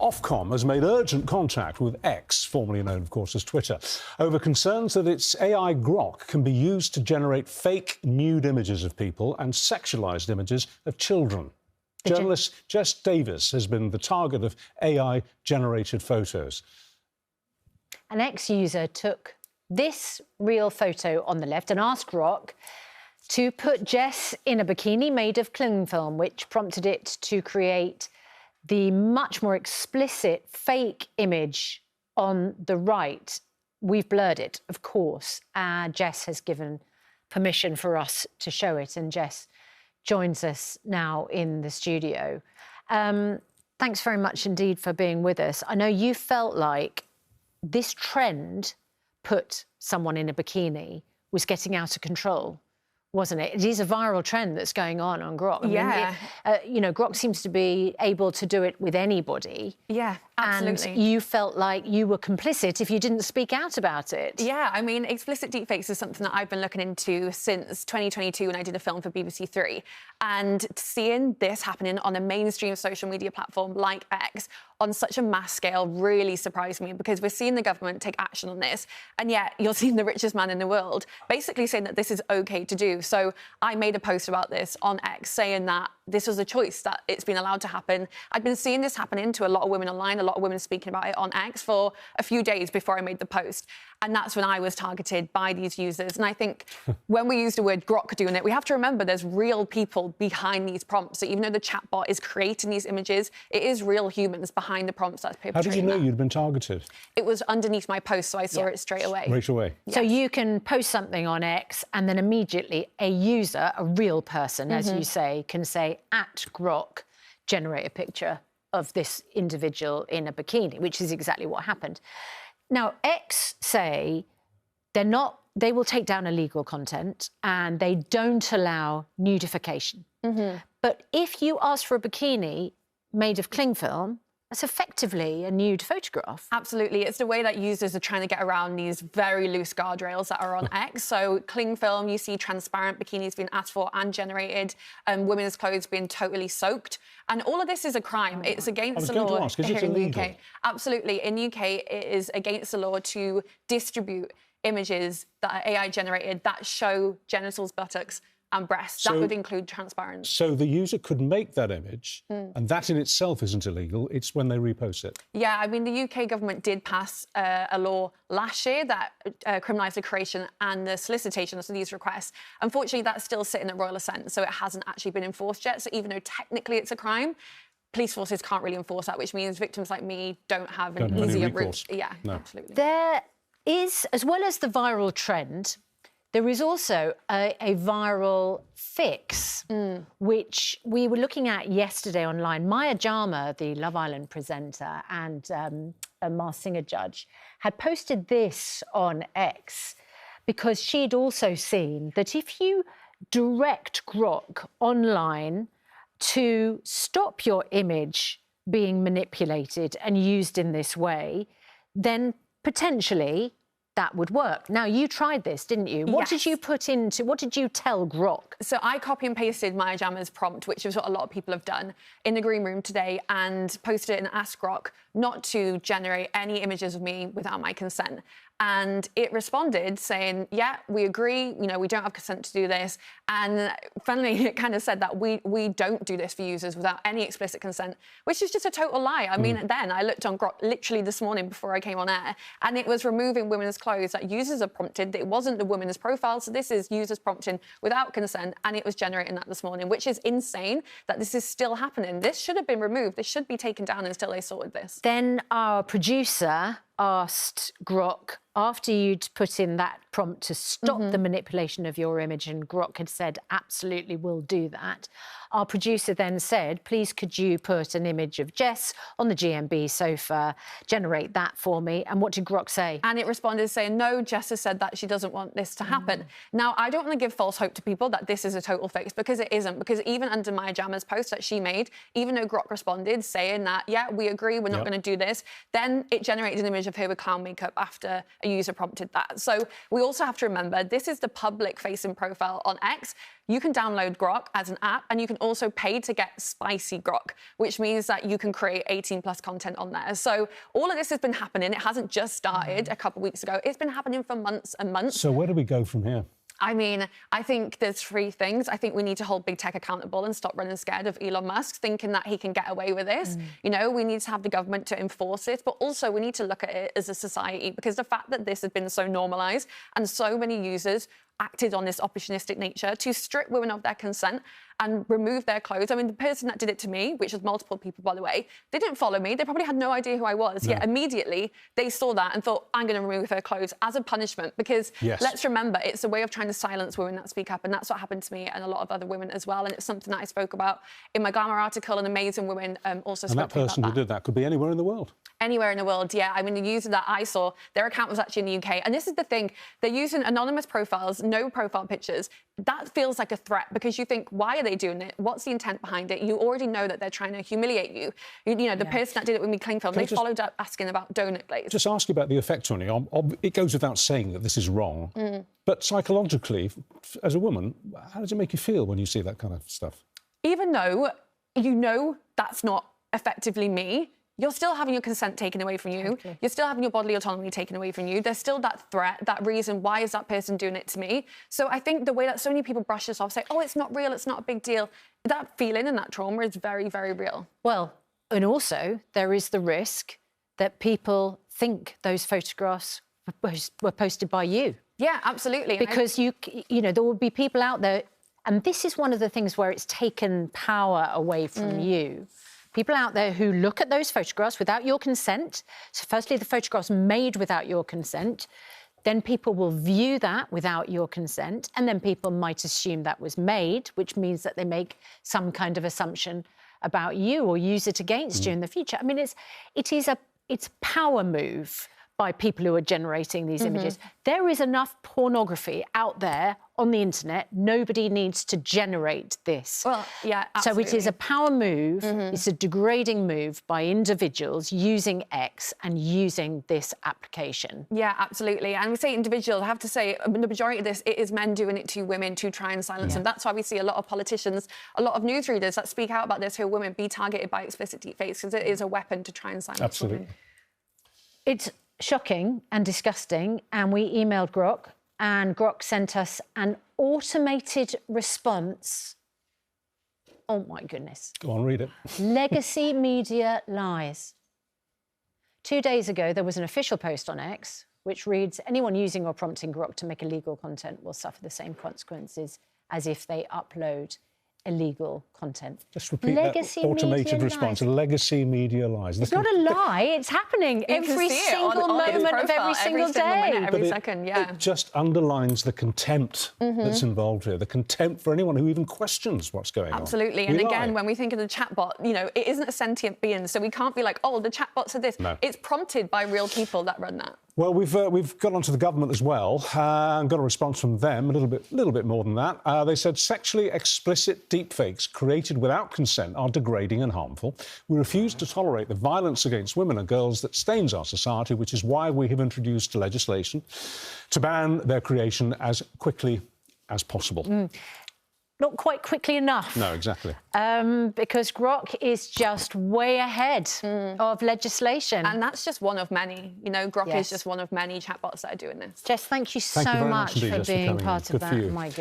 Ofcom has made urgent contact with X, formerly known, of course, as Twitter, over concerns that its AI Grok can be used to generate fake nude images of people and sexualised images of children. Journalist Jess has been the target of AI-generated photos. An X-user took this real photo on the left and asked Grok to put Jess in a bikini made of cling film, which prompted it to create the much more explicit fake image on the right. We've blurred it, of course. Jess has given permission for us to show it, and Jess joins us now in the studio. Thanks very much indeed for being with us. I know you felt like this trend put someone in a bikini was getting out of control, wasn't it? It is a viral trend that's going on Grok. Yeah. You know, Grok seems to be able to do it with anybody. Yeah, absolutely. And you felt like you were complicit if you didn't speak out about it. Yeah, I mean, explicit deepfakes is something that I've been looking into since 2022 when I did a film for BBC Three. And seeing this happening on a mainstream social media platform like X on such a mass scale really surprised me, because we're seeing the government take action on this, and yet you're seeing the richest man in the world basically saying that this is okay to do. So I made a post about this on X saying that this was a choice, that it's been allowed to happen. I'd been seeing this happening to a lot of women online, a lot of women speaking about it on X for a few days before I made the post. And that's when I was targeted by these users. And I think when we use the word Grok doing it, we have to remember there's real people behind these prompts. So even though the chatbot is creating these images, it is real humans behind the prompts that's perpetrating. How did you know you'd been targeted? It was underneath my post, so I saw it straight away. Straight away. So you can post something on X and then immediately a user, a real person, as you say, can say, at Grok, generate a picture of this individual in a bikini, which is exactly what happened. Now, X say they will take down illegal content and they don't allow nudification. But if you ask for a bikini made of cling film, that's effectively a nude photograph. Absolutely. It's the way that users are trying to get around these very loose guardrails that are on X. So cling film, you see transparent bikinis being asked for and generated, women's clothes being totally soaked. And all of this is a crime. It's against the law here in the UK. Absolutely. In the UK, it is against the law to distribute images that are AI generated that show genitals, buttocks and breasts. That would include transparent. So the user could make that image, and that in itself isn't illegal. It's when they repost it. Yeah, I mean, the UK government did pass a law last year that criminalised the creation and the solicitation of these requests. Unfortunately, that's still sitting at royal assent, so it hasn't actually been enforced yet. So even though technically it's a crime, police forces can't really enforce that, which means victims like me don't have an easier route. Yeah, no. Absolutely. There is, as well as the viral trend, there is also a viral fix, which we were looking at yesterday online. Maya Jama, the Love Island presenter and a Masked Singer judge, had posted this on X because she'd also seen that if you direct Grok online to stop your image being manipulated and used in this way, then potentially that would work. Now, you tried this, didn't you? What did you put into, what did you tell Grok? So I copy and pasted Maya Jama's prompt, which is what a lot of people have done, in the green room today, and posted it and asked Grok not to generate any images of me without my consent. And it responded saying, yeah, we agree, you know, we don't have consent to do this. And finally, it kind of said that we don't do this for users without any explicit consent, which is just a total lie. I mean, then I looked on Grok literally this morning before I came on air, and it was removing women's clothes that users have prompted. It wasn't the women's profile, so this is users prompting without consent, and it was generating that this morning, which is insane that this is still happening. This should have been removed. This should be taken down until they sorted this. Then our producer asked Grok, after you'd put in that prompt to stop the manipulation of your image, and Grok had said, absolutely, we'll do that. Our producer then said, please, could you put an image of Jess on the GMB sofa, generate that for me? And what did Grok say? And it responded saying, no, Jess has said that she doesn't want this to happen. Now, I don't want to give false hope to people that this is a total fix, because it isn't. Because even under Maya Jama's post that she made, even though Grok responded saying that, yeah, we agree, we're not going to do this, then it generated an image of her with clown makeup after a user prompted that. So we also have to remember, this is the public-facing profile on X. You can download Grok as an app, and you can also pay to get spicy Grok, which means that you can create 18+ content on there. So all of this has been happening. It hasn't just started a couple of weeks ago. It's been happening for months and months. So where do we go from here? I mean, I think there's three things. I think we need to hold big tech accountable and stop running scared of Elon Musk, thinking that he can get away with this. You know, we need to have the government to enforce it, but also we need to look at it as a society, because the fact that this has been so normalised and so many users acted on this opportunistic nature to strip women of their consent and remove their clothes. I mean, the person that did it to me, which was multiple people, by the way, they didn't follow me. They probably had no idea who I was. Yet immediately they saw that and thought, I'm going to remove her clothes as a punishment, because let's remember, it's a way of trying to silence women that speak up. And that's what happened to me and a lot of other women as well. And it's something that I spoke about in my Glamour article, and Amazing Women also spoke about that. And that person who did that could be anywhere in the world. Anywhere in the world, yeah. I mean, the user that I saw, their account was actually in the UK. And this is the thing, they're using anonymous profiles, no profile pictures. That feels like a threat, because you think, why are they doing it? What's the intent behind it? You already know that they're trying to humiliate you. You know, the person that did it with me, cling film, they followed up asking about donut glaze. Just ask you about the effect on you. It goes without saying that this is wrong. But psychologically, as a woman, how does it make you feel when you see that kind of stuff? Even though you know that's not effectively me, you're still having your consent taken away from you. Totally. You're still having your bodily autonomy taken away from you. There's still that threat, that reason, why is that person doing it to me? So I think the way that so many people brush this off, say, oh, it's not real, it's not a big deal, that feeling and that trauma is very, very real. Well, and also there is the risk that people think those photographs were posted by you. Yeah, absolutely. Because you know, there will be people out there, and this is one of the things where it's taken power away from you. People out there who look at those photographs without your consent. So firstly, the photograph's made without your consent. Then people will view that without your consent. And then people might assume that was made, which means that they make some kind of assumption about you or use it against you in the future. I mean, it's a power move by people who are generating these images. There is enough pornography out there on the internet. Nobody needs to generate this. Well, yeah, absolutely. So it is a power move. It's a degrading move by individuals using X and using this application. Yeah, absolutely. And we say individuals, I have to say, the majority of this, it is men doing it to women to try and silence them. That's why we see a lot of politicians, a lot of newsreaders that speak out about this who are women be targeted by explicit deepfakes, because it is a weapon to try and silence women. It's shocking and disgusting, and we emailed Grok, and Grok sent us an automated response. Oh, my goodness. Go on, read it. Legacy media lies. 2 days ago, there was an official post on X which reads, anyone using or prompting Grok to make illegal content will suffer the same consequences as if they upload illegal content. Just repeat that automated response. Legacy media lies. It's not a lie. It's happening every single moment of every single day. Every second, yeah. It just underlines the contempt that's involved here, the contempt for anyone who even questions what's going on. Absolutely. And again, when we think of the chatbot, you know, it isn't a sentient being, so we can't be like, oh, the chatbot said this. No. It's prompted by real people that run that. Well, we've got onto the government as well and got a response from them, a little bit more than that. They said sexually explicit deepfakes created without consent are degrading and harmful. We refuse to tolerate the violence against women and girls that stains our society, which is why we have introduced legislation to ban their creation as quickly as possible. Not quite quickly enough. No, exactly. Because Grok is just way ahead of legislation. And that's just one of many. You know, Grok is just one of many chatbots that are doing this. Jess, thank you so much for being part of that. My goodness.